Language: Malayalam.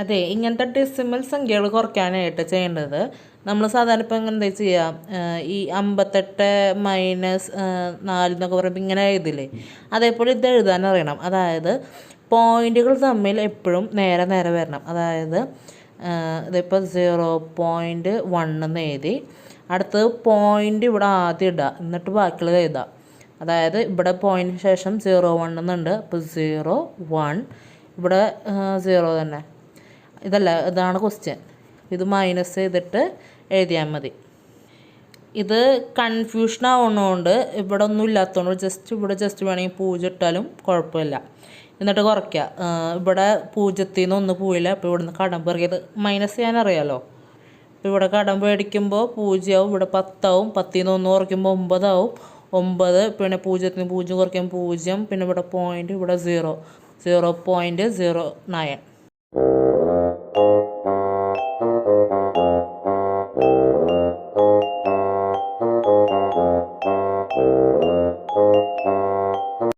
അതെ, ഇങ്ങനത്തെ ഡെസിമൽ സംഖ്യകൾ കുറയ്ക്കാനായിട്ട് ചെയ്യേണ്ടത് നമ്മൾ സാധാരണ ഇപ്പം എന്താ ചെയ്യുക, ഈ 58 മൈനസ് 4 എന്നൊക്കെ പറയുമ്പോൾ ഇങ്ങനെ എഴുതില്ലേ, അതേപോലെ ഇത് എഴുതാൻ അറിയണം. അതായത് പോയിൻറ്റുകൾ തമ്മിൽ എപ്പോഴും നേരെ നേരെ വരണം. അതായത് ഇതിപ്പോൾ 0.1 എന്ന് എഴുതി, അടുത്തത് പോയിൻ്റ് ഇവിടെ ആദ്യം ഇടുക, എന്നിട്ട് ബാക്കിയുള്ളത് എഴുതാം. അതായത് ഇവിടെ പോയിൻറ്റിന് ശേഷം 0.1 എന്നുണ്ട്, അപ്പോൾ 0.1 ഇവിടെ 0 തന്നെ. ഇതാണ് ക്വസ്റ്റ്യൻ. ഇത് മൈനസ് ചെയ്തിട്ട് എഴുതിയാൽ മതി. ഇത് കൺഫ്യൂഷൻ ആവുന്നതുകൊണ്ട് ഇവിടെ ഒന്നും ഇല്ലാത്തതുകൊണ്ട് ഇവിടെ ജസ്റ്റ് വേണമെങ്കിൽ 0 ഇട്ടാലും കുഴപ്പമില്ല. എന്നിട്ട് കുറയ്ക്കുക. ഇവിടെ 0ൽ നിന്ന് 1 പോയില്ല, അപ്പോൾ ഇവിടുന്ന് കടം പെറുകിയത് മൈനസ് ചെയ്യാൻ അറിയാമല്ലോ. അപ്പോൾ ഇവിടെ കടം മേടിക്കുമ്പോൾ 0 ആവും, ഇവിടെ 10 ആവും, 10ൽ നിന്ന് 1 കുറയ്ക്കുമ്പോൾ 9 ആവും, 9 പിന്നെ 0ൽ നിന്ന് 0 കുറയ്ക്കുമ്പോൾ 0, പിന്നെ ഇവിടെ പോയിൻ്റ് ഇവിടെ 0.09.